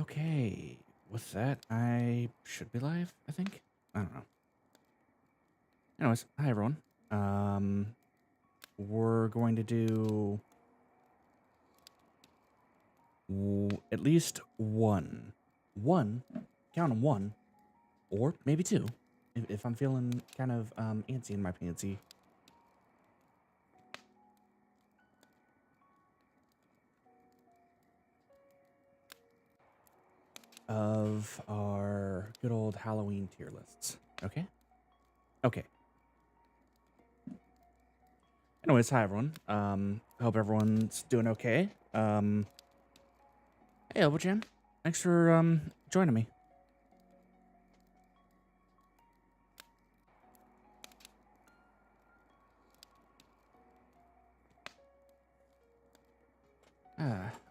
Okay, with that, I should be live, I think. I don't know. Anyways, hi everyone. We're going to do at least one, count them one, or maybe two, if I'm feeling kind of antsy in my pantsy. Of our good old Halloween tier lists. Okay? Okay. Anyways, hi everyone. Hope everyone's doing okay. Hey Elbochan. Thanks for joining me.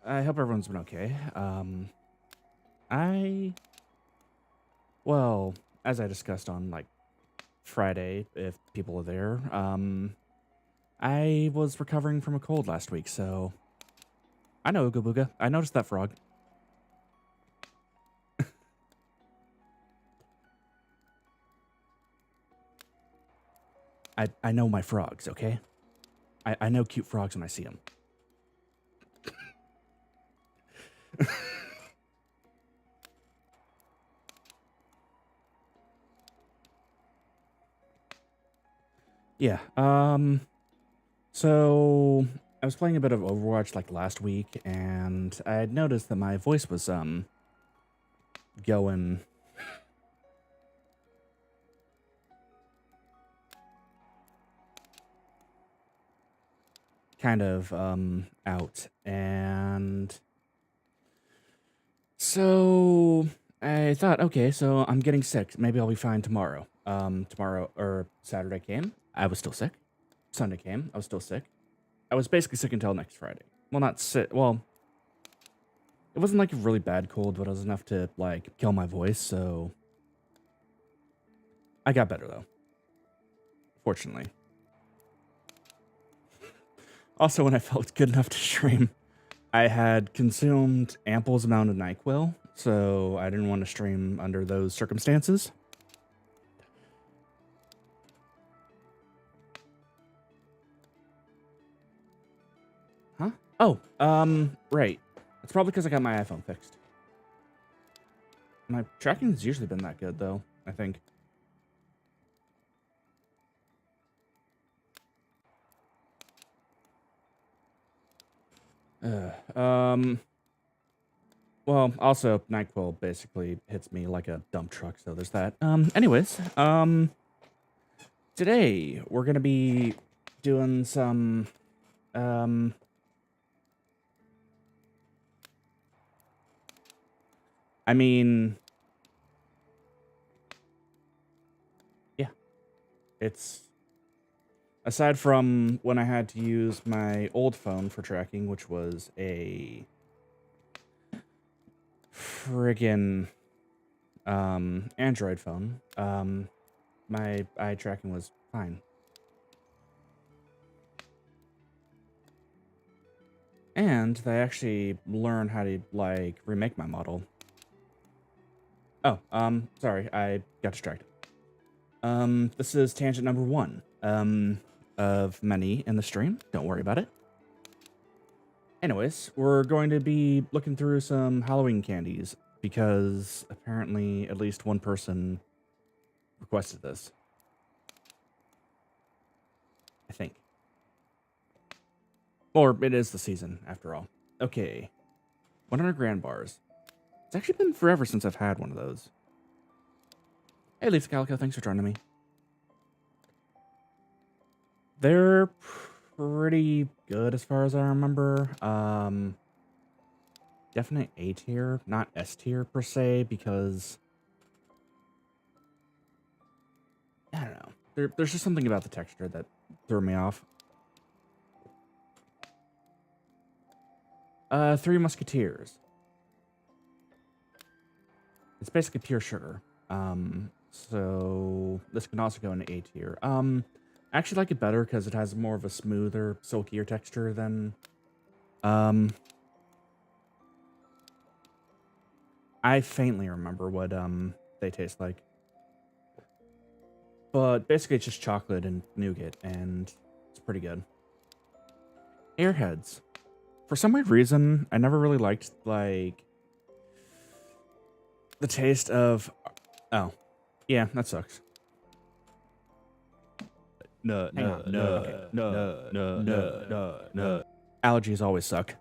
I hope everyone's been okay. Well, as I discussed on like Friday, if people are there, I was recovering from a cold last week, so I know Ooga Booga. I noticed that frog. I know my frogs, okay? I know cute frogs when I see them. Yeah, so I was playing a bit of Overwatch like last week, and I had noticed that my voice was going kind of out, and so I thought, okay, so I'm getting sick. Maybe I'll be fine tomorrow. Tomorrow or Saturday came, I was still sick. Sunday came, I was still sick. I was basically sick until next Friday. Well, not sick. Well, it wasn't like a really bad cold, but it was enough to like kill my voice. So I got better though, fortunately. Also, when I felt good enough to stream, I had consumed ample amount of NyQuil, so I didn't want to stream under those circumstances. Huh? Oh, right. It's probably because I got my iPhone fixed. My tracking's usually been that good, though, I think. Well, also, NyQuil basically hits me like a dump truck, so there's that. Anyways, today we're gonna be doing some, I mean, yeah, it's, aside from when I had to use my old phone for tracking, which was a friggin' Android phone, my eye tracking was fine. And they actually learned how to like remake my model. Oh, sorry, I got distracted. This is tangent number 1, of many in the stream. Don't worry about it. Anyways, we're going to be looking through some Halloween candies because apparently at least one person requested this. I think. Or it is the season, after all. Okay. 100 grand bars. It's actually been forever since I've had one of those. Hey, Leaf Calico, thanks for joining me. They're pretty good as far as I remember. Definite A tier, not S tier per se, because I don't know. There's just something about the texture that threw me off. Three Musketeers. It's basically pure sugar. So this can also go into A tier. I actually like it better because it has more of a smoother, silkier texture than I faintly remember what they taste like. But basically it's just chocolate and nougat, and it's pretty good. Airheads. For some weird reason, I never really liked, like, the taste of... Oh. Yeah, that sucks. No. Allergies always suck.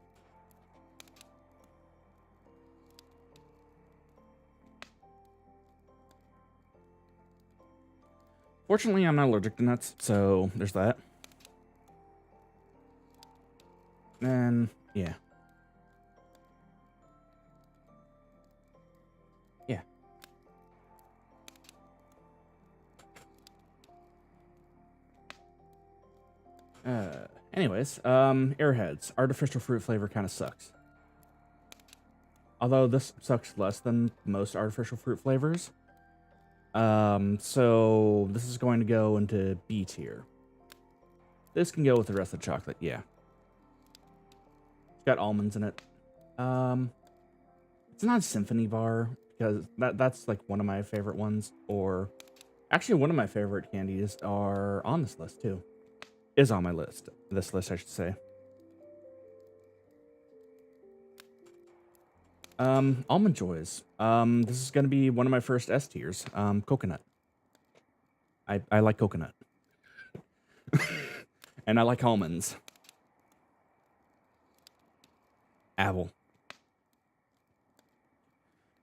Fortunately, I'm not allergic to nuts, so there's that. And, yeah. Yeah. Anyways, Airheads. Artificial fruit flavor kind of sucks. Although this sucks less than most artificial fruit flavors. So this is going to go into B tier. This can go with the rest of the chocolate, yeah. It's got almonds in it. It's not a symphony bar, because that's like one of my favorite ones. Or actually one of my favorite candies are on this list too. Is on my list. This list, I should say. Almond Joys. This is gonna be one of my first S tiers. Coconut. I like coconut. And I like almonds. Apple.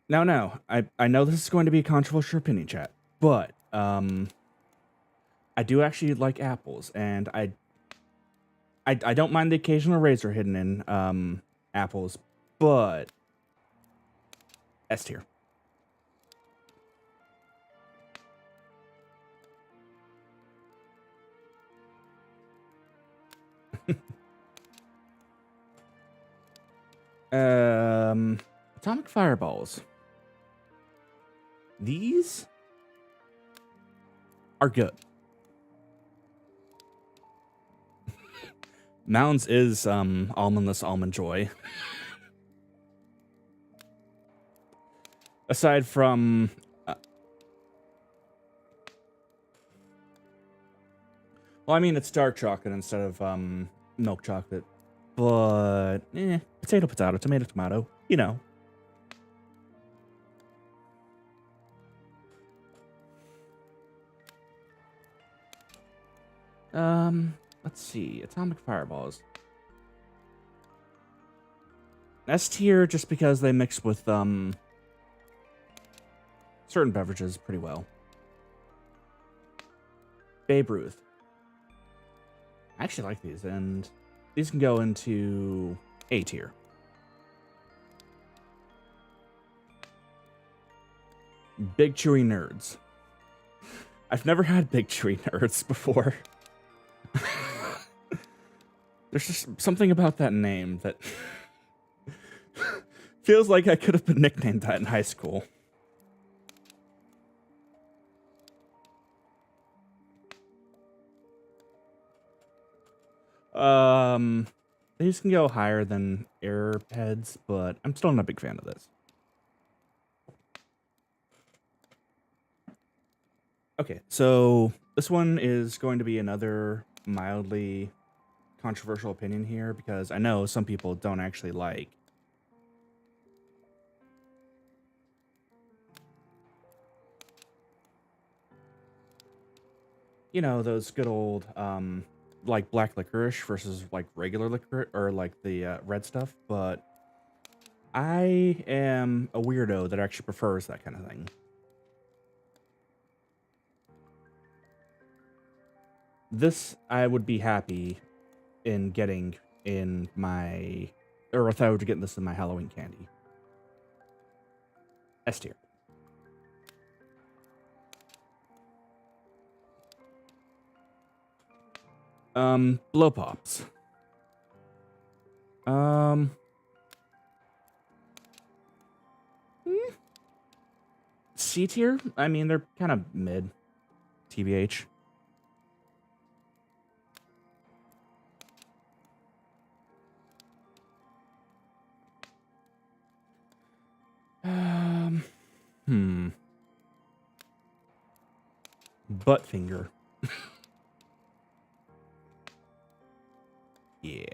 Now, I know this is going to be a controversial opinion, chat, but I do actually like apples, and I don't mind the occasional razor hidden in apples, but S tier. Atomic Fireballs. These are good. Mounds is almondless almond joy. Aside from well, I mean it's dark chocolate instead of milk chocolate, but potato, tomato, tomato, you know. Let's see. Atomic Fireballs. S tier just because they mix with certain beverages pretty well. Babe Ruth. I actually like these, and these can go into A tier. Big Chewy Nerds. I've never had Big Chewy Nerds before. There's just something about that name that feels like I could have been nicknamed that in high school. These can go higher than Airheads, but I'm still not a big fan of this. Okay, so this one is going to be another mildly controversial opinion here, because I know some people don't actually like you know, those good old like black licorice versus like regular licorice, or like the red stuff, but I am a weirdo that actually prefers that kind of thing. This I would be happy in getting in my, or if I were to get this in my Halloween candy. S tier. Blow pops. C tier? I mean, they're kind of mid. TBH. Buttfinger. Yeah.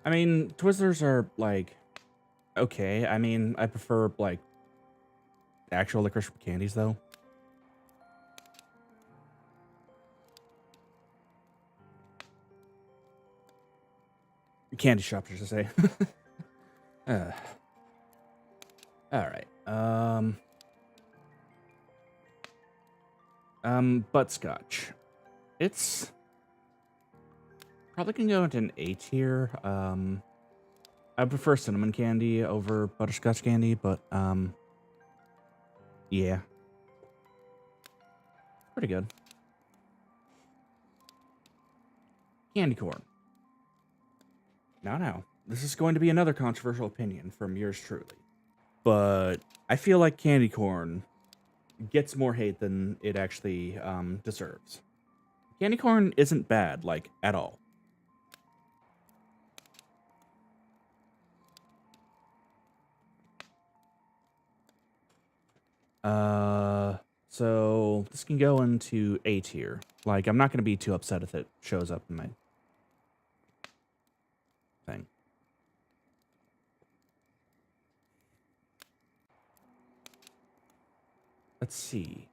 I mean, Twizzlers are, like, okay. I mean, I prefer, like, actual licorice candies, though. Candy shops, I should say. All right. Butterscotch. It's probably gonna go into an A tier. I prefer cinnamon candy over butterscotch candy, but yeah, pretty good. Candy corn. Now, this is going to be another controversial opinion from yours truly, but I feel like candy corn gets more hate than it actually deserves. Candy corn isn't bad, like, at all. So this can go into A tier. Like, I'm not going to be too upset if it shows up in my thing. Let's see.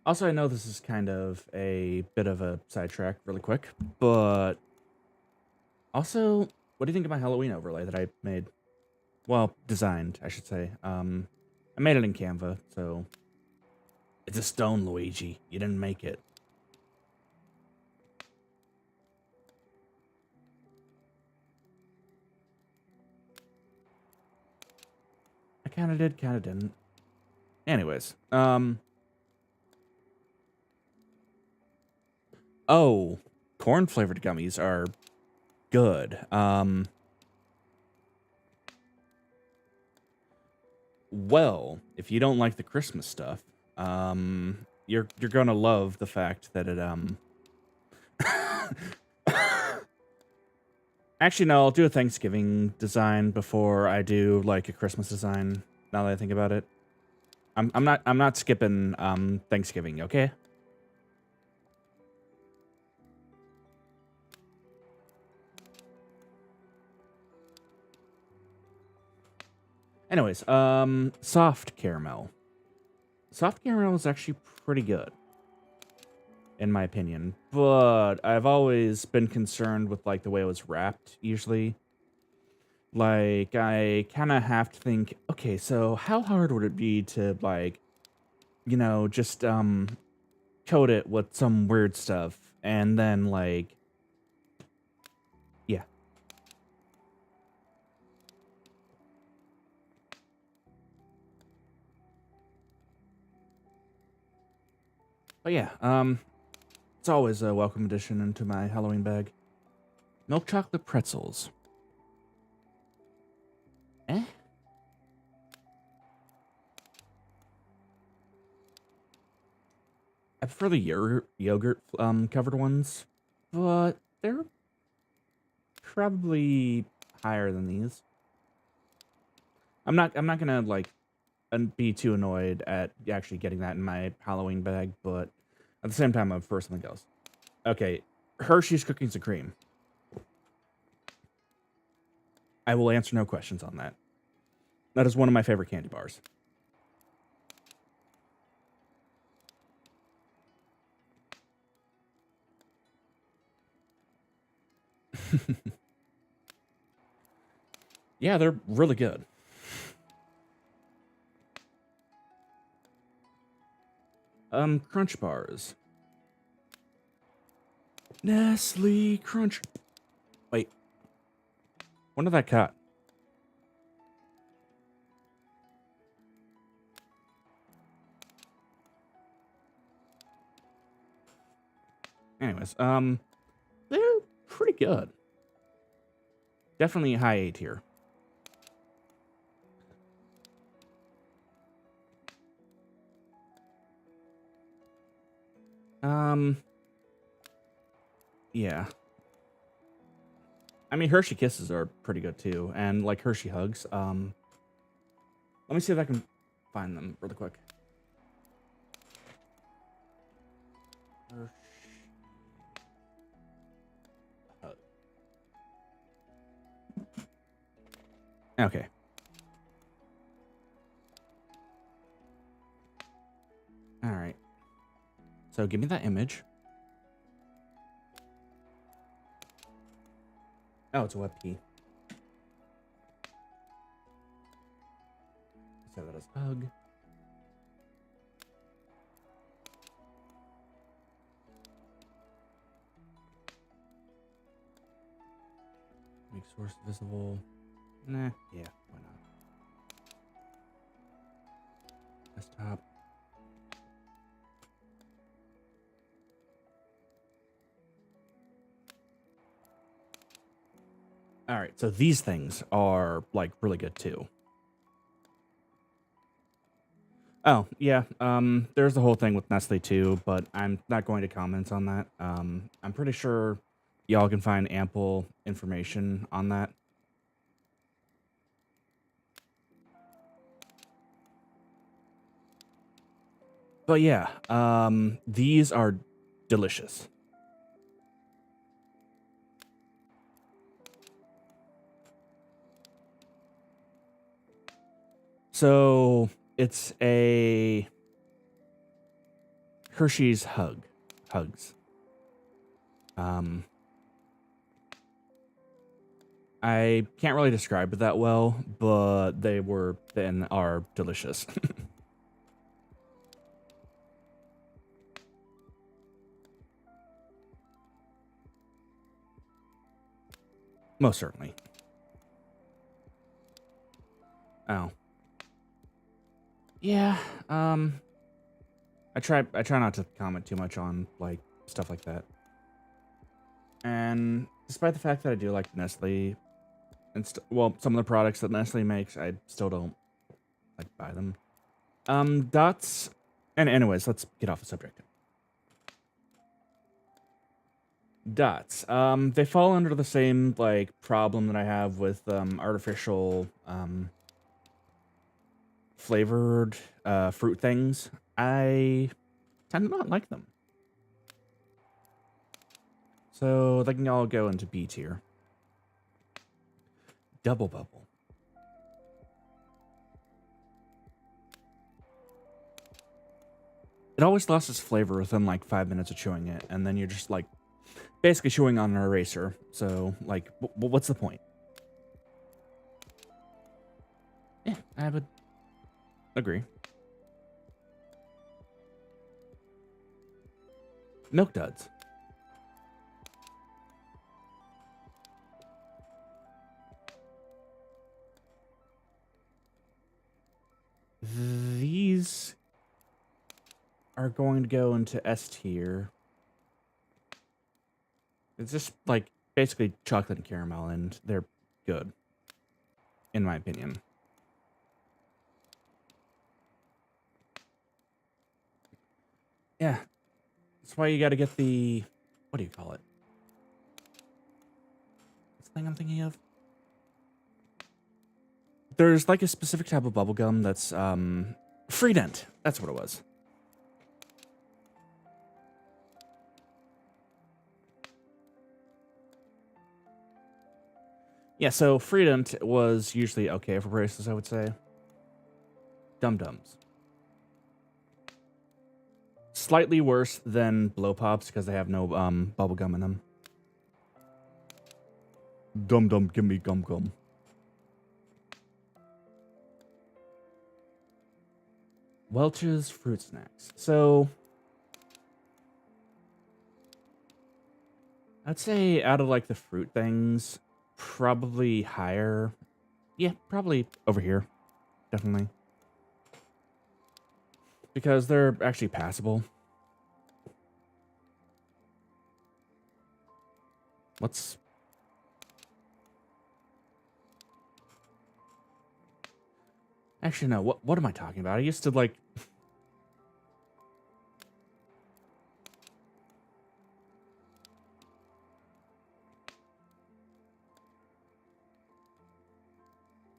Also, I know this is kind of a bit of a sidetrack really quick, but also, what do you think of my Halloween overlay that I made? Well, designed, I should say. I made it in Canva, so it's a stone, Luigi. You didn't make it. I kind of did, kind of didn't. Anyways, oh, corn flavored gummies are good. Well, if you don't like the Christmas stuff, you're gonna love the fact that it Actually, no, I'll do a Thanksgiving design before I do like a Christmas design. Now that I think about it, I'm not skipping Thanksgiving. Okay. Anyways, soft caramel. Soft caramel is actually pretty good, in my opinion. But I've always been concerned with like the way it was wrapped. Usually, like I kind of have to think, okay, so how hard would it be to like, you know, just coat it with some weird stuff and then like, yeah. But yeah, it's always a welcome addition into my Halloween bag. Milk chocolate pretzels. Eh? I prefer the yogurt covered ones, but they're probably higher than these. I'm not gonna like be too annoyed at actually getting that in my Halloween bag, but at the same time, I prefer something else. Okay, Hershey's Cookies and Cream. I will answer no questions on that. That is one of my favorite candy bars. Yeah, they're really good. Crunch bars. Nestle Crunch. Wait. When did that cut? Anyways, they're pretty good. Definitely high A tier. Yeah. I mean, Hershey Kisses are pretty good too, and like Hershey Hugs. Let me see if I can find them really quick. Hershey Hug. Okay. All right. So give me that image. Oh, it's a WebP. So that is hug. Make source visible. Nah, yeah, why not? Desktop. All right, so these things are like really good too. Oh, yeah. There's the whole thing with Nestle too, but I'm not going to comment on that. I'm pretty sure y'all can find ample information on that. But yeah, these are delicious. So it's a Hershey's hugs. I can't really describe it that well, but they are delicious. Most certainly. Oh. Yeah, I try not to comment too much on like stuff like that. And despite the fact that I do like Nestle and well, some of the products that Nestle makes, I still don't like buy them. Dots. And anyways, let's get off the subject. Dots. They fall under the same like problem that I have with artificial flavored fruit things. I tend to not like them. So they can all go into B tier. Double bubble. It always lost its flavor within like 5 minutes of chewing it, and then you're just like basically chewing on an eraser. So like, what's the point? Yeah, I would agree. Milk duds. These are going to go into S tier. It's just like basically chocolate and caramel, and they're good, in my opinion. Yeah, that's why you got to get the, what do you call it? What's the thing I'm thinking of? There's like a specific type of bubblegum that's Freedent. That's what it was. Yeah, so Freedent was usually okay for braces, I would say. Dum Dums. Slightly worse than Blow Pops because they have no bubblegum in them. Dum Dum, give me gum gum. Welch's Fruit Snacks. So I'd say out of like the fruit things, probably higher. Yeah, probably over here. Definitely. Because they're actually passable. Let's... Actually, no. What am I talking about? I used to like...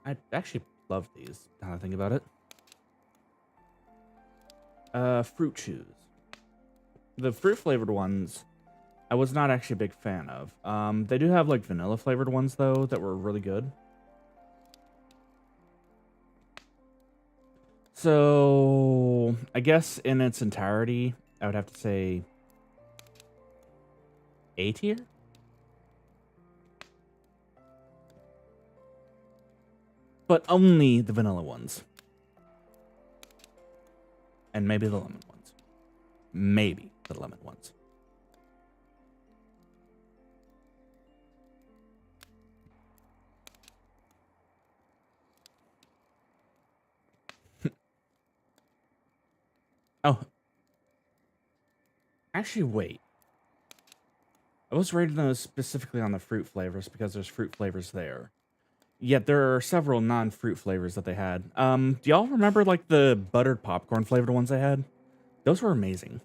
I actually love these, now that I think about it. Fruit chews. The fruit-flavored ones, I was not actually a big fan of. They do have, like, vanilla-flavored ones, though, that were really good. So, I guess in its entirety, I would have to say A tier? But only the vanilla ones. And maybe the lemon ones. Maybe the lemon ones. Oh. Actually, wait. I was rating those specifically on the fruit flavors because there's fruit flavors there. Yet there are several non-fruit flavors that they had. Do y'all remember, like, the buttered popcorn flavored ones they had? Those were amazing.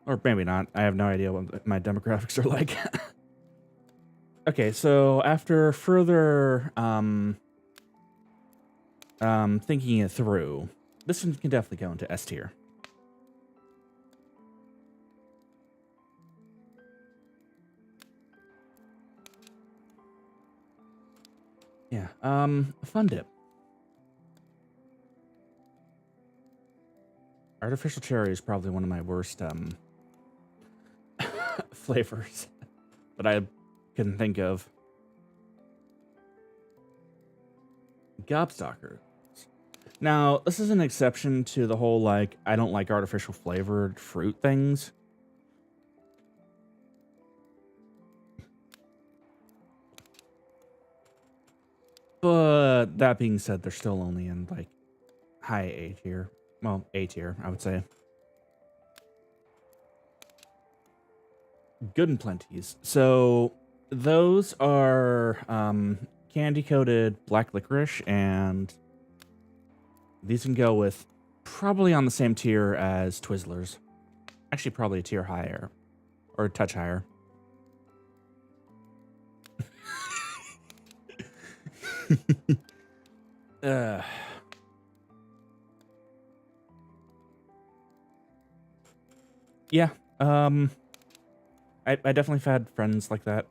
Or maybe not. I have no idea what my demographics are like. Okay, so after further thinking it through, this one can definitely go into S tier. Yeah, Fun Dip. Artificial cherry is probably one of my worst flavors that I can think of. Gobstocker. Now, this is an exception to the whole, like, I don't like artificial flavored fruit things. But that being said, they're still only in, like, high A tier. Well, A tier, I would say. Good and Plenty's. So those are candy-coated black licorice, and these can go with probably on the same tier as Twizzlers. Actually, probably a tier higher, or a touch higher. Yeah, I definitely have had friends like that.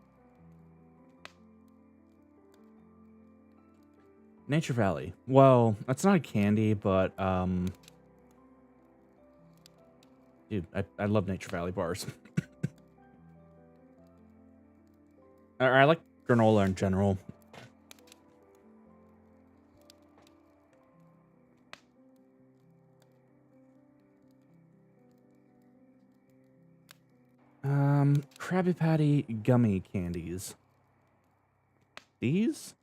Nature Valley. Well, that's not a candy, but dude, I love Nature Valley bars. I like granola in general. Krabby Patty gummy candies. These?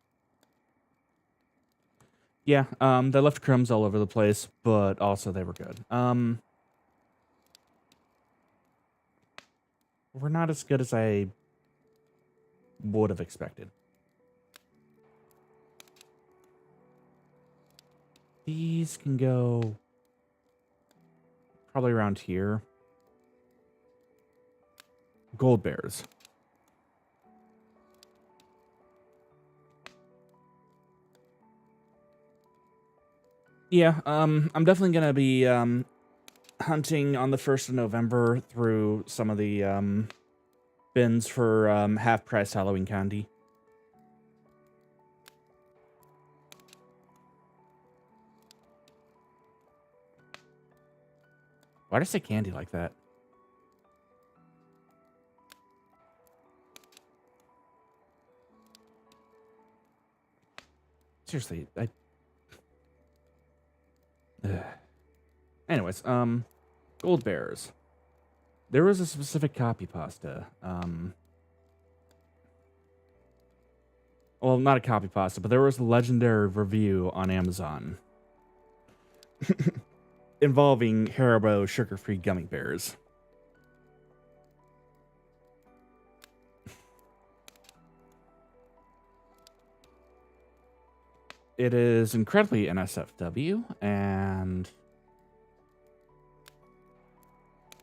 Yeah, they left crumbs all over the place, but also they were good. Were not as good as I would have expected. These can go probably around here. Gold bears. Yeah, I'm definitely gonna be hunting on the 1st of November through some of the bins for half-price Halloween candy. Why did I say candy like that? Seriously, Anyways, gold bears. There was a specific copy pasta. Well, not a copy pasta, but there was a legendary review on Amazon involving Haribo sugar-free gummy bears. It is incredibly NSFW, and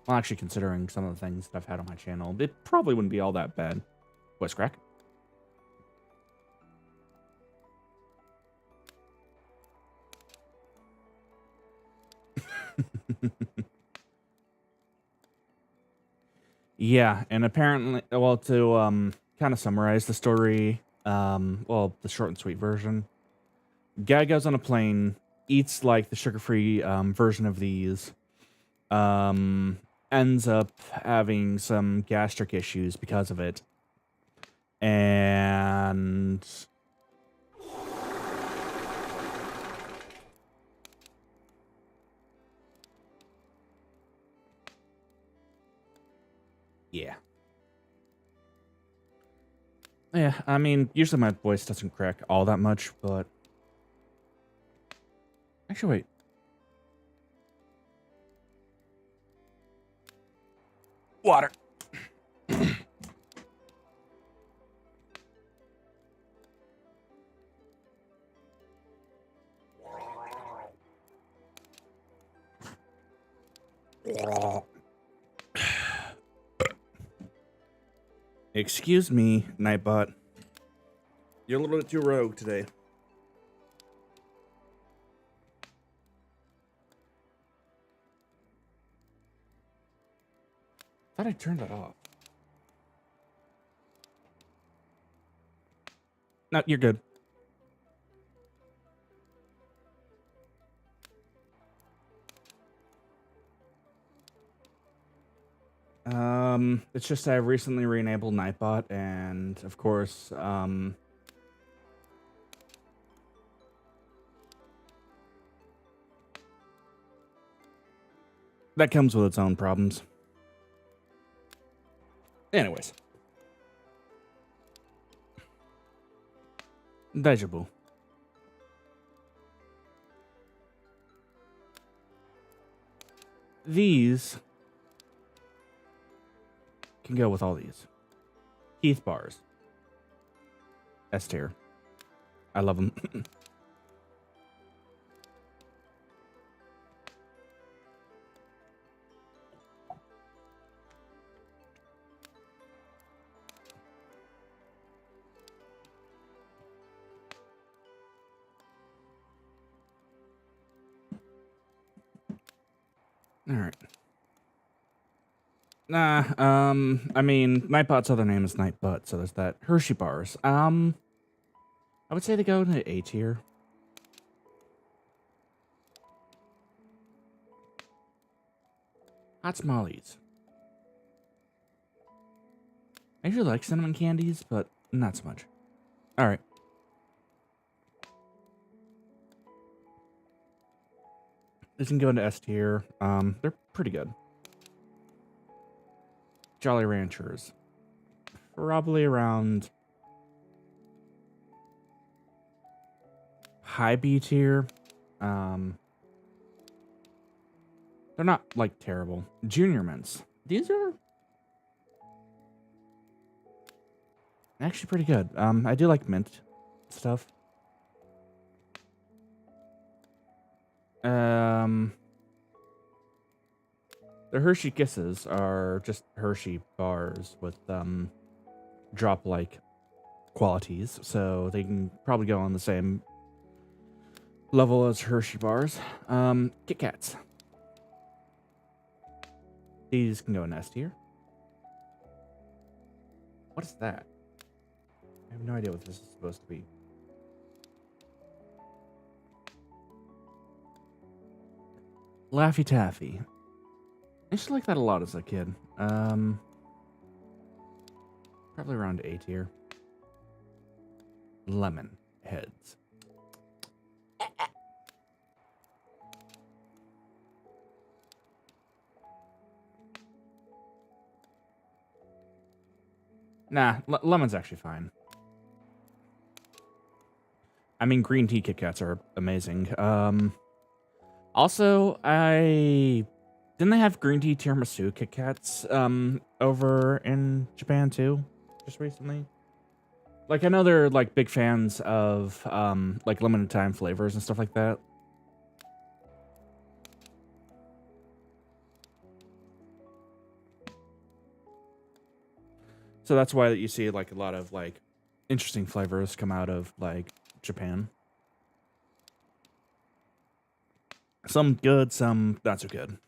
Well, actually, considering some of the things that I've had on my channel, it probably wouldn't be all that bad. What's crack? Yeah, and apparently, well, to kind of summarize the story, well, the short and sweet version, guy goes on a plane, eats like the sugar-free version of these, ends up having some gastric issues because of it, and yeah. Yeah, I mean, usually my voice doesn't crack all that much, but... Actually, wait. Water. Excuse me, Nightbot. You're a little bit too rogue today. Thought I turned that off. No, you're good. It's just I recently re-enabled Nightbot, and of course, that comes with its own problems. Anyways. Deja vu. These can go with all these. Teeth bars. S tier. I love them. All right. Nah, I mean, Nightbot's other name is Nightbutt, so there's that. Hershey bars. I would say they go into A tier. Hot Tamales. I usually like cinnamon candies, but not so much. All right. This can go into S tier. They're pretty good. Jolly Ranchers. Probably around high B tier. They're not like terrible. Junior Mints. These are actually pretty good. I do like mint stuff. The Hershey Kisses are just Hershey bars with drop-like qualities, so they can probably go on the same level as Hershey bars. Kit Kats. These can go in S tier. What is that? I have no idea what this is supposed to be. Laffy Taffy. I used to like that a lot as a kid. Probably around A tier. Lemon Heads. Nah, lemon's actually fine. I mean, green tea Kit Kats are amazing. Also, didn't they have green tea tiramisu Kit Kats over in Japan too, just recently? Like, I know they're like big fans of like limited time flavors and stuff like that. So that's why you see like a lot of like interesting flavors come out of like Japan. Some good, some not so good.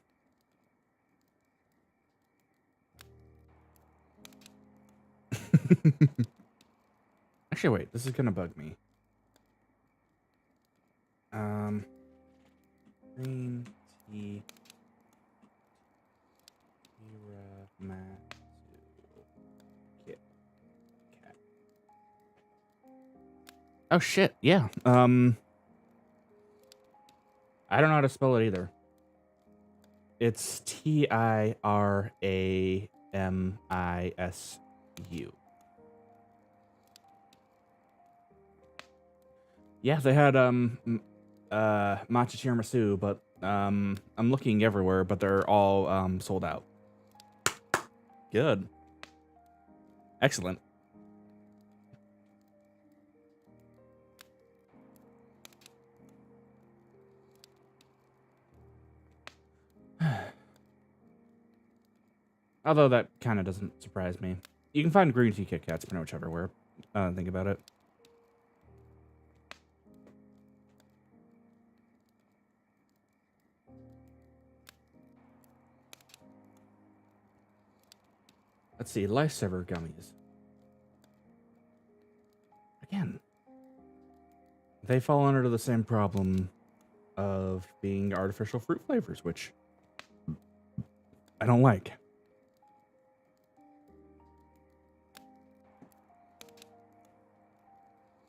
Actually, wait, this is gonna bug me. Green tea, Kit Kat. Oh shit, yeah. I don't know how to spell it either. It's Tiramisu. Yeah, they had matcha tiramisu, but I'm looking everywhere, but they're all sold out. Good. Excellent. Although that kind of doesn't surprise me. You can find green tea Kit Kats pretty much everywhere. Think about it. Let's see, Lifesaver gummies. Again, they fall under the same problem of being artificial fruit flavors, which I don't like.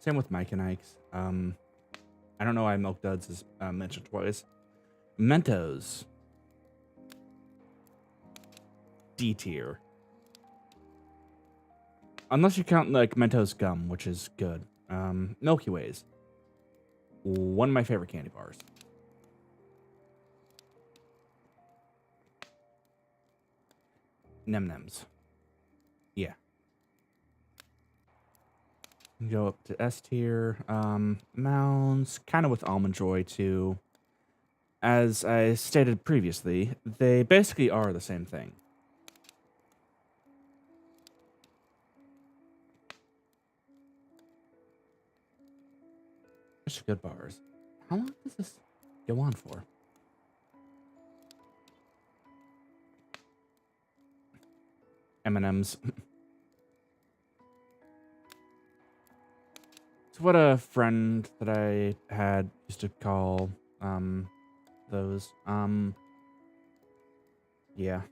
Same with Mike and Ike's. I don't know why Milk Duds is mentioned twice. Mentos. D tier. Unless you count like Mentos gum, which is good. Milky Ways. One of my favorite candy bars. Nem-Nems. Yeah. Go up to S tier. Mounds, kind of with Almond Joy too. As I stated previously, they basically are the same thing. Such good bars. How long does this go on for? M&M's. It's what a friend that I had used to call those. Yeah.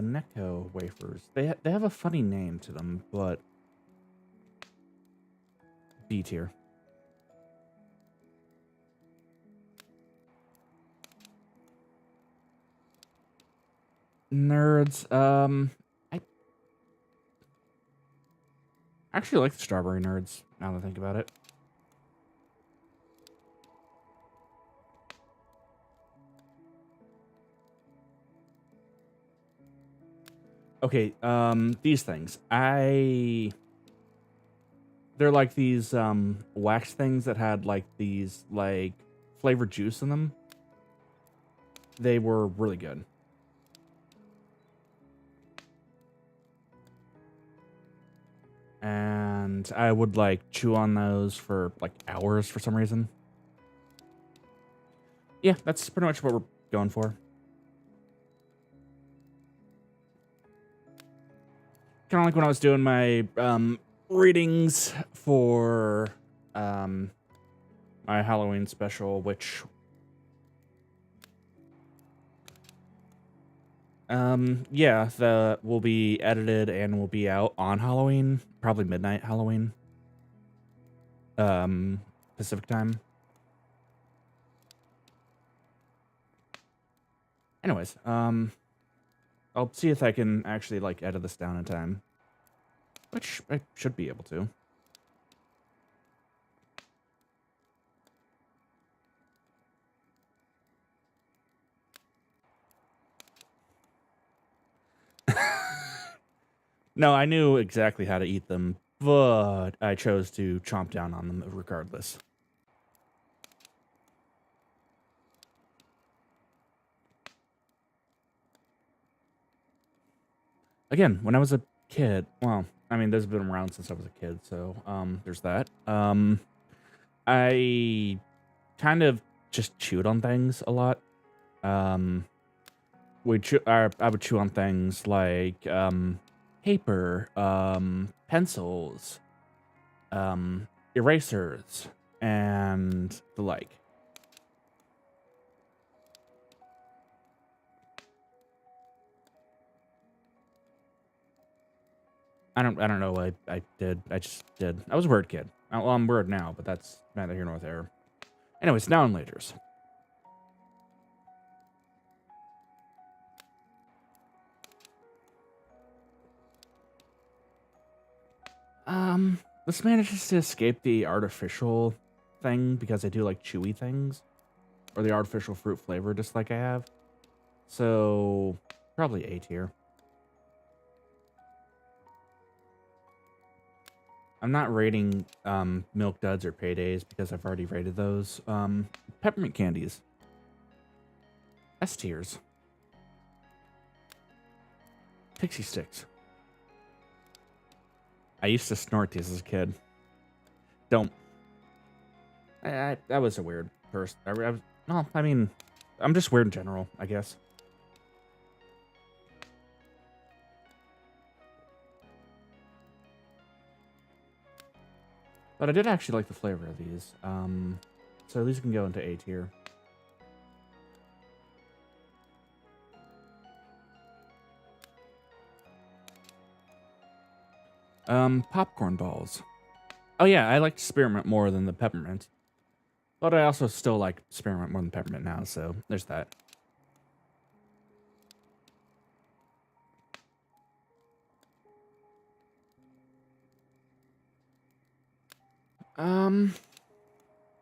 Necco wafers. They have a funny name to them, but B tier. Nerds. I actually like the strawberry nerds, now that I think about it. Okay, these things. They're like these wax things that had like these like flavored juice in them. They were really good. And I would like chew on those for like hours for some reason. Yeah, that's pretty much what we're going for. Kind of like when I was doing my readings for my Halloween special, which yeah, the will be edited and will be out on Halloween, probably midnight Halloween. Pacific time. Anyways, I'll see if I can actually like edit this down in time, which I should be able to. No, I knew exactly how to eat them, but I chose to chomp down on them regardless. again, when I was a kid, well, I mean, those have been around since I was a kid, so there's that. I kind of just chewed on things a lot. Um, I would chew on things like paper, pencils, erasers, and the like. I don't know what I did. I just did. I was a weird kid. Well, I'm weird now, but that's neither here nor there. Anyways, now and laters. This manages to escape the artificial thing because I do like chewy things, or the artificial fruit flavor, just like I have. So probably A tier. I'm not rating milk duds or paydays because I've already rated those. Peppermint candies. S tiers. Pixie sticks. I used to snort these as a kid. Don't. That was a weird person. No, I mean, I'm just weird in general, I guess. But I did actually like the flavor of these. So these can go into A tier. Popcorn balls. Oh yeah, I like spearmint more than the peppermint. But I also still like spearmint more than peppermint now, so there's that.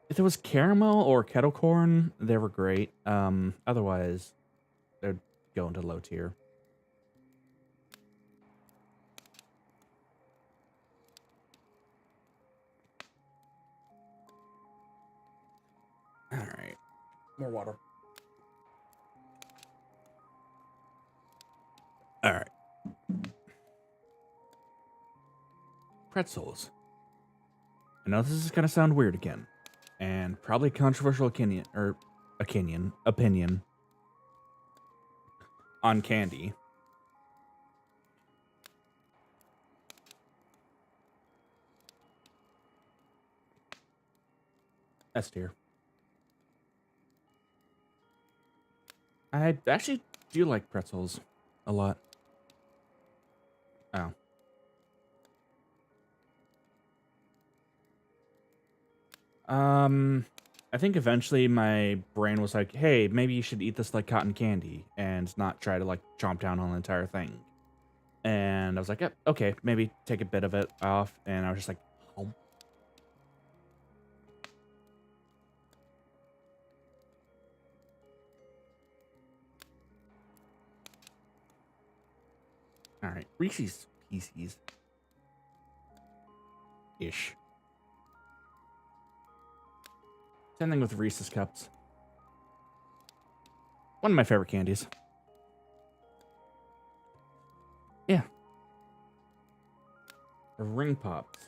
If it was caramel or kettle corn, they were great. Otherwise, they'd go into low tier. All right, more water. All right, pretzels. I know this is gonna sound weird again, and probably controversial opinion on candy. S tier. I actually do like pretzels a lot. Oh. I think eventually my brain was like, hey, maybe you should eat this like cotton candy and not try to like chomp down on the entire thing. And I was like, yep, okay, maybe take a bit of it off. And I was just like, oh. All right, Reese's Pieces. Ish. Same thing with Reese's Cups. One of my favorite candies. Yeah. The Ring Pops.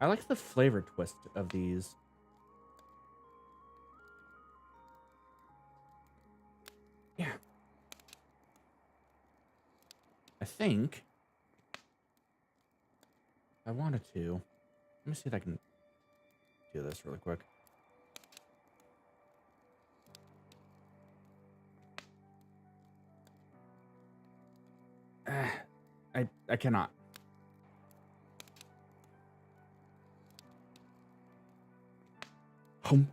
I like the flavor twist of these. Yeah. I think I wanted to. Let me see if I can do this really quick. I cannot. Home.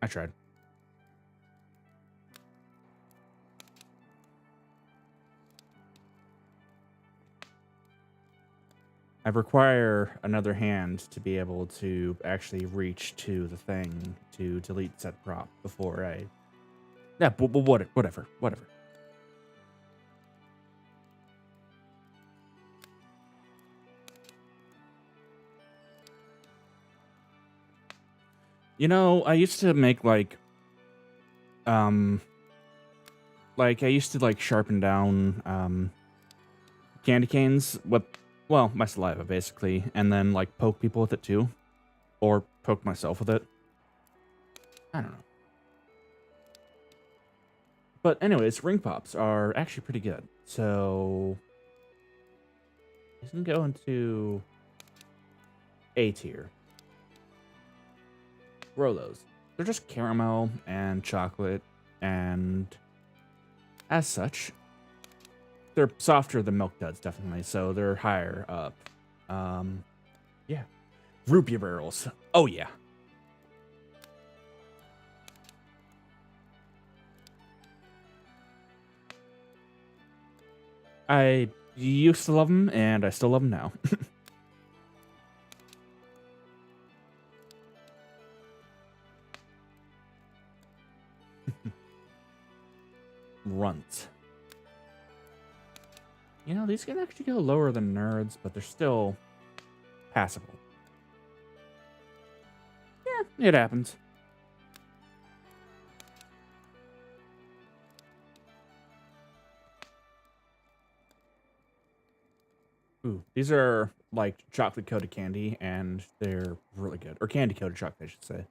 I tried. I require another hand to be able to actually reach to the thing to delete set prop before I. Yeah, but whatever. You know, I used to make like, Like, I used to, like, sharpen down candy canes with, well, my saliva, basically, and then, like, poke people with it, too. Or poke myself with it. I don't know. But anyways, ring pops are actually pretty good. So you can go into A tier. Rolos. They're just caramel and chocolate, and as such, they're softer than Milk Duds, definitely. So they're higher up. Yeah. Root beer barrels. Oh yeah. I used to love them, and I still love them now. Runt. You know, these can actually go lower than nerds, but they're still passable. Yeah, it happens. Ooh, these are like chocolate coated candy, and they're really good. Or candy coated chocolate, I should say.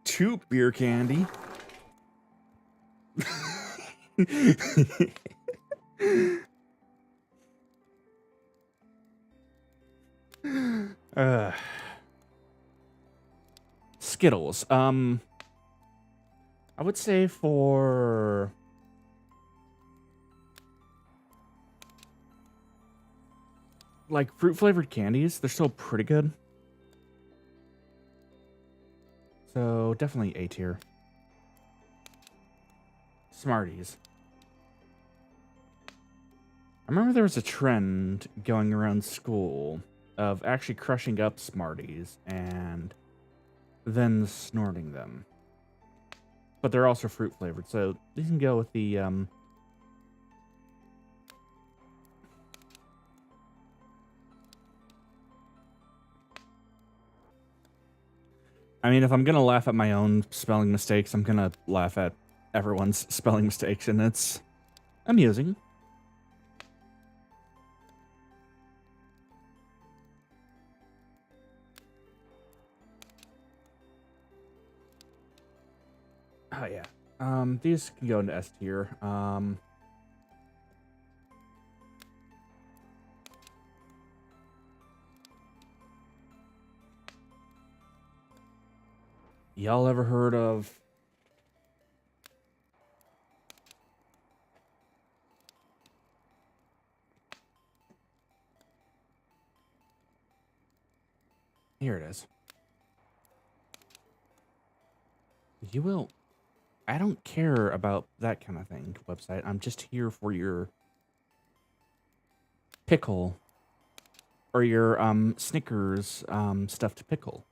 Two beer candy. uh, Skittles. I would say for like fruit flavored candies, they're still pretty good. So definitely A tier. Smarties. I remember there was a trend going around school of actually crushing up Smarties and then snorting them. But they're also fruit flavored, so you can go with the I mean, if I'm gonna laugh at my own spelling mistakes, I'm gonna laugh at everyone's spelling mistakes, and it's amusing. Oh yeah. These can go into S tier. Y'all ever heard of here it is. You will I don't care about that kind of thing, website. I'm just here for your pickle or your Snickers stuffed pickle.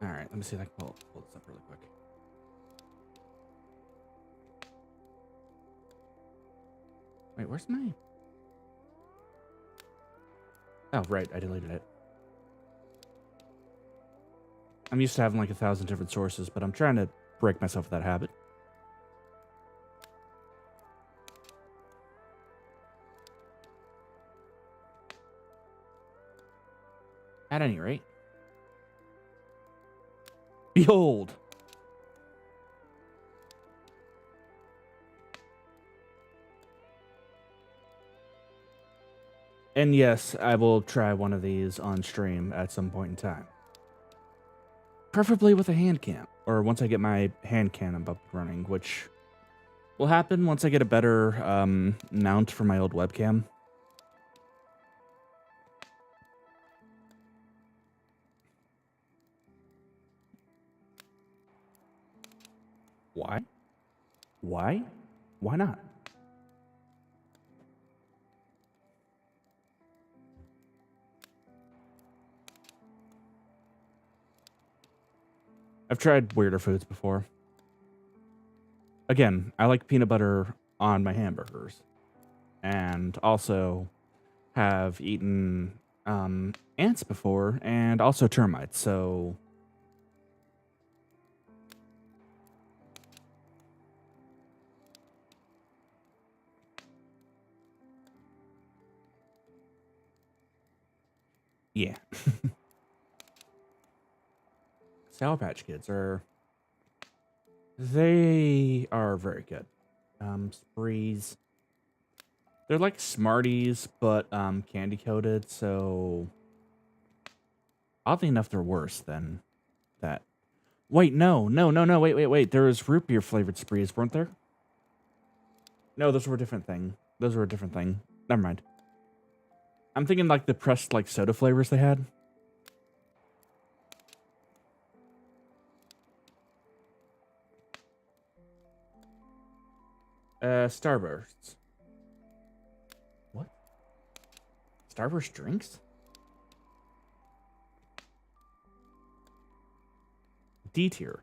All right, let me see if I can pull this up really quick. Wait, where's my... Oh, right, I deleted it. I'm used to having like 1,000 different sources, but I'm trying to break myself of that habit. At any rate. Behold! And yes, I will try one of these on stream at some point in time. Preferably with a hand cam, or once I get my hand cam up running, which will happen once I get a better mount for my old webcam. Why? Why? Why not? I've tried weirder foods before. Again, I like peanut butter on my hamburgers. And also have eaten ants before and also termites, so... yeah. Sour Patch Kids are... they are very good. Sprees... they're like Smarties, but candy coated, so oddly enough, they're worse than that. Wait, no, wait. There was root beer flavored Sprees, weren't there? No, those were a different thing. Never mind. I'm thinking like the pressed like soda flavors they had. Starbursts. What? Starburst drinks? D tier.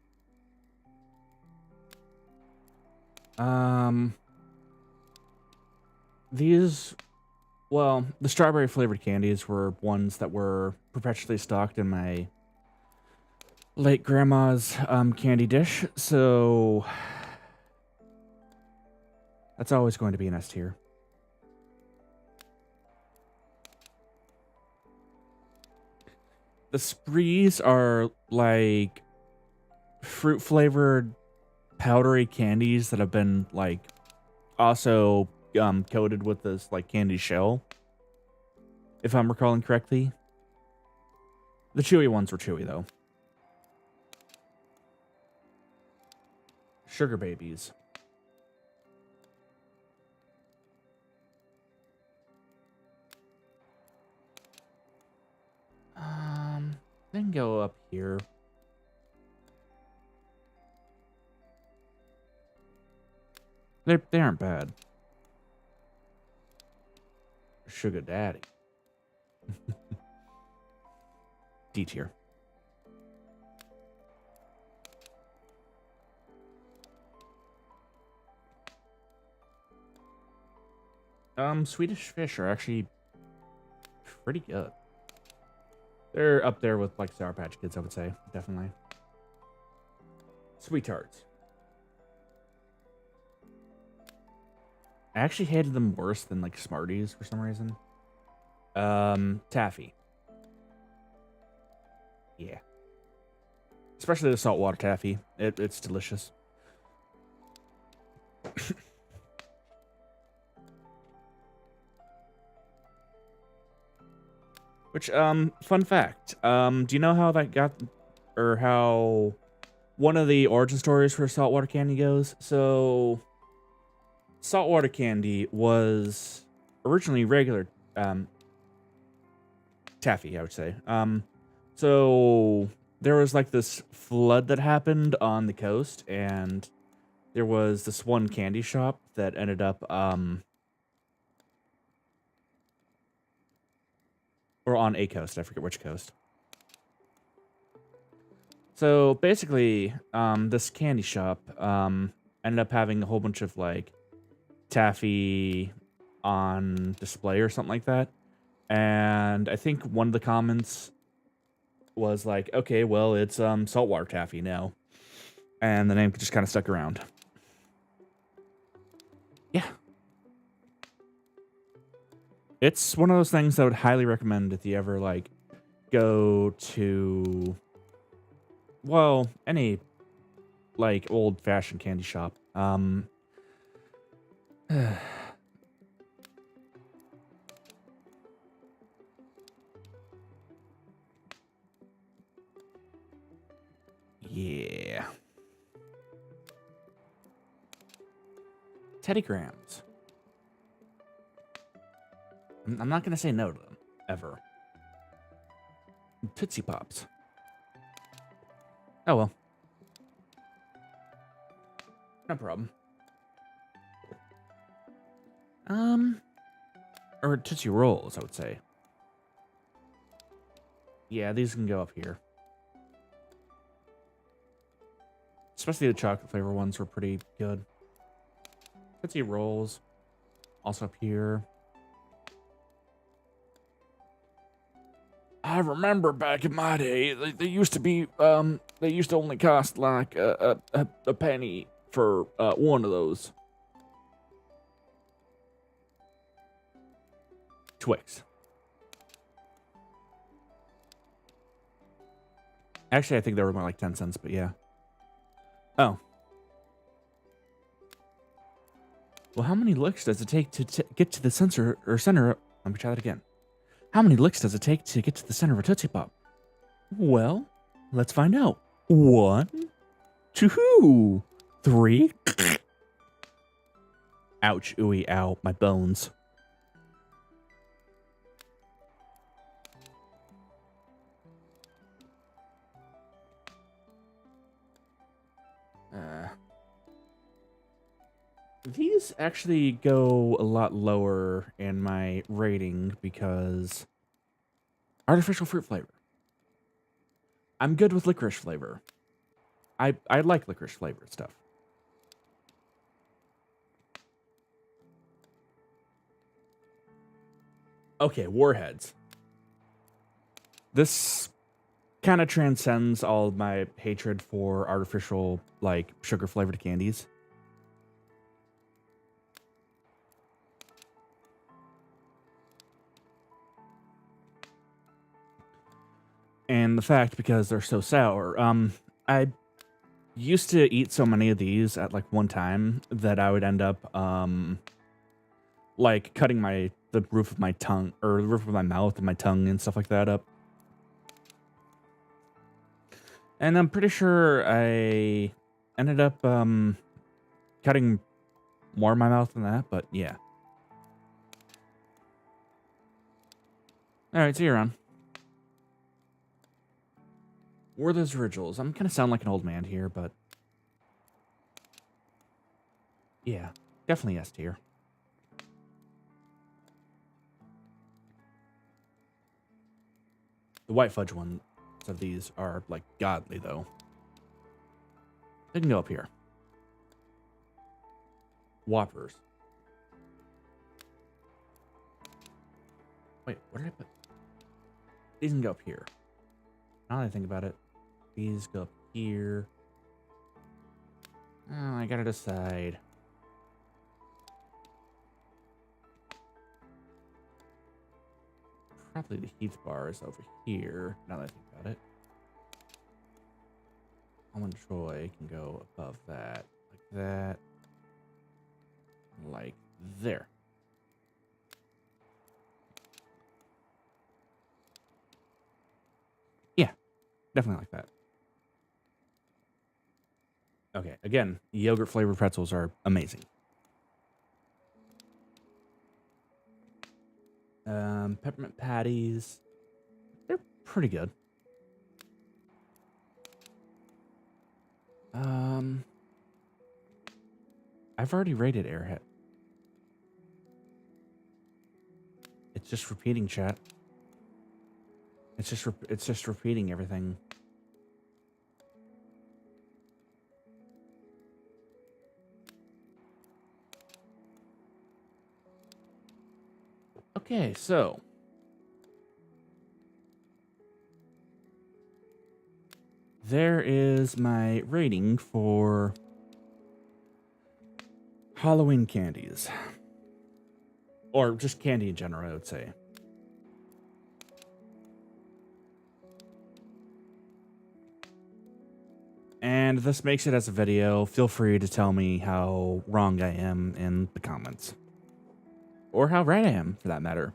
These, well, the strawberry flavored candies were ones that were perpetually stocked in my late grandma's candy dish, so that's always going to be an S tier. The Sprees are like fruit flavored powdery candies that have been like also coated with this like candy shell, if I'm recalling correctly. The chewy ones were chewy though. Sugar babies. Then go up here. They aren't bad. Sugar daddy. D tier. Swedish Fish are actually pretty good. They're up there with like Sour Patch Kids, I would say, definitely. Sweet Tarts. I actually hated them worse than like Smarties for some reason. Taffy. Yeah. Especially the saltwater taffy. It's delicious. Which, fun fact. Do you know how that got, or how one of the origin stories for saltwater candy goes? So, saltwater candy was originally regular, taffy, I would say. So there was like this flood that happened on the coast, and there was this one candy shop that ended up, or on a coast, I forget which coast. So basically, this candy shop, ended up having a whole bunch of like taffy on display or something like that. And I think one of the comments was like, okay, well, it's saltwater taffy now. And the name just kind of stuck around. Yeah. It's one of those things I would highly recommend if you ever, like, go to, well, any, like, old-fashioned candy shop. Yeah. Teddy Grahams. I'm not going to say no to them, ever. Tootsie Pops. Oh, well. No problem. Or Tootsie Rolls, I would say. Yeah, these can go up here. Especially the chocolate flavor ones were pretty good. Tootsie Rolls. Also up here. I remember back in my day, they used to be, they used to only cost like a penny for one of those. Twix. Actually, I think they were more like 10 cents, but yeah. Oh. Well, how many licks does it take to get to the center? Let me try that again. How many licks does it take to get to the center of a Tootsie Pop? Well, let's find out. 1, 2, 3. Ouch, ooey, ow, my bones. These actually go a lot lower in my rating because artificial fruit flavor. I'm good with licorice flavor. I like licorice flavored stuff. Okay, Warheads. This kind of transcends all of my hatred for artificial, like, sugar-flavored candies. And the fact, because they're so sour, I used to eat so many of these at, like, one time that I would end up, like, cutting the roof of my tongue, or the roof of my mouth and my tongue and stuff like that up. And I'm pretty sure I ended up, cutting more of my mouth than that, but yeah. Alright, see you around. Werther's Originals. I'm kind of sound like an old man here, but yeah, definitely S tier. The white fudge ones of these are, like, godly, though. They can go up here. Whoppers. Wait, what did I put? These can go up here. Now that I think about it, these go up here. Oh, I gotta decide. Probably the Heath bar is over here, now that I think about it. Almond Joy can go above that, like that, like there. Yeah, definitely like that. Okay, again, yogurt flavored pretzels are amazing. Peppermint patties, they're pretty good. I've already rated Airhead. It's just repeating, chat. It's just repeating everything. Okay, so there is my rating for Halloween candies. Or just candy in general, I would say. And this makes it as a video. Feel free to tell me how wrong I am in the comments. Or how right I am, for that matter.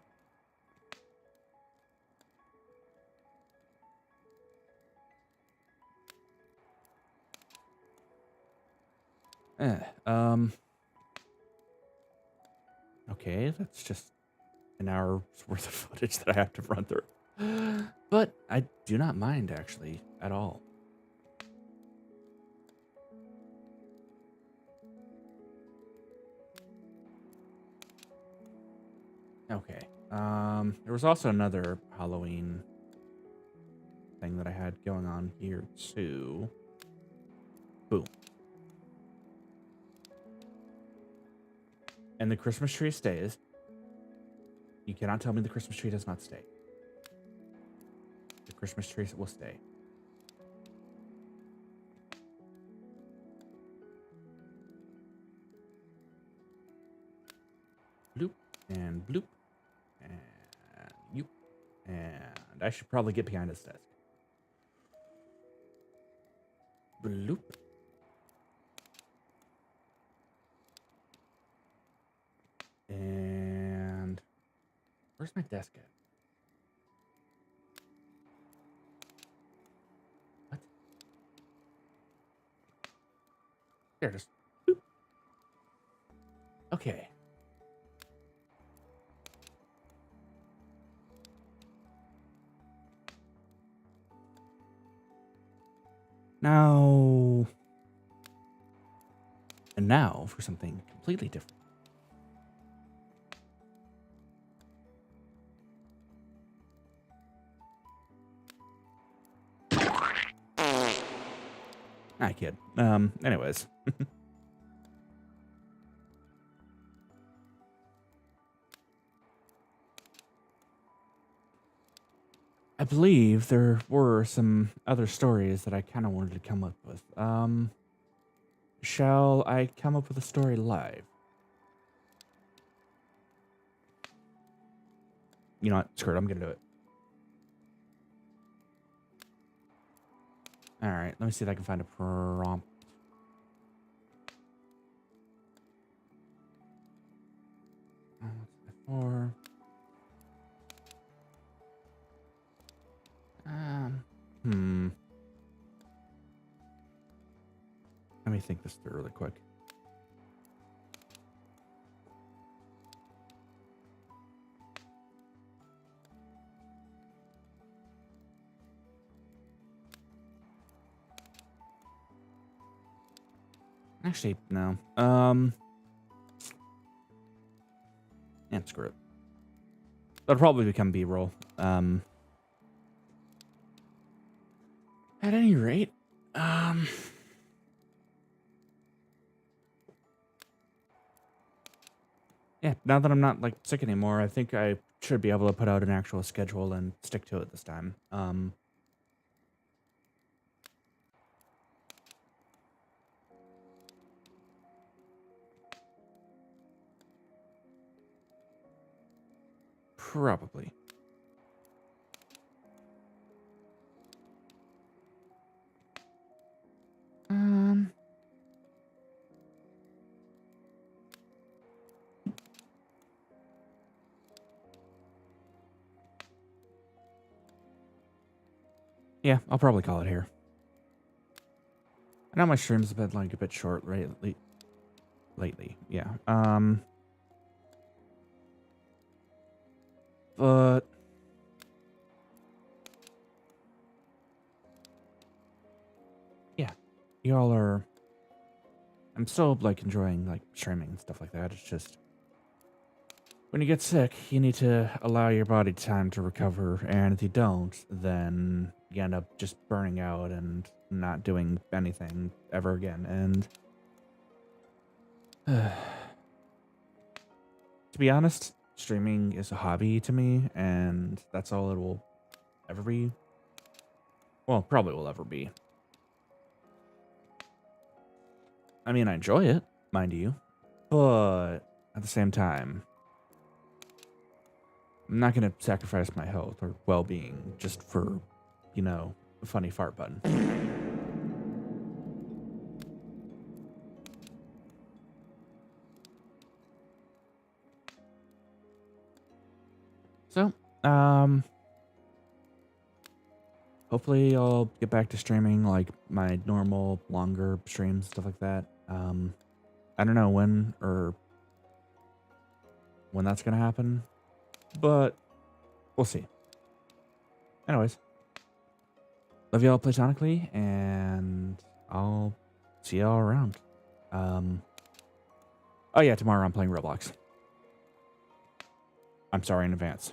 Okay, that's just an hour's worth of footage that I have to run through. But I do not mind, actually, at all. Okay. There was also another Halloween thing that I had going on here, too. Boom. And the Christmas tree stays. You cannot tell me the Christmas tree does not stay. The Christmas tree will stay. Bloop and bloop and yoop. And I should probably get behind his desk. Bloop. And where's my desk at? What? There it is. Boop. Okay. Now, and now for something completely different. I kid. Anyways. I believe there were some other stories that I kind of wanted to come up with. Shall I come up with a story live? You know what? Screw it. I'm going to do it. All right. Let me see if I can find a prompt. What's for? Let me think this through really quick. Actually, no. Yeah, screw it. That'll probably become B-roll. At any rate, yeah, now that I'm not like sick anymore, I think I should be able to put out an actual schedule and stick to it this time. Probably. Yeah, I'll probably call it here. I know my streams have been like a bit short lately. Yeah. But yeah, y'all are. I'm still like enjoying like streaming and stuff like that. It's just when you get sick, you need to allow your body time to recover, and if you don't, then you end up just burning out and not doing anything ever again. And to be honest, streaming is a hobby to me, and that's all it will ever be. Well, probably will ever be. I mean, I enjoy it, mind you, but at the same time, I'm not going to sacrifice my health or well-being just for, you know, a funny fart button. So, hopefully I'll get back to streaming like my normal, longer streams, stuff like that. I don't know when that's going to happen, but we'll see. Anyways, love y'all platonically, and I'll see y'all around. Oh yeah, tomorrow I'm playing Roblox. I'm sorry in advance.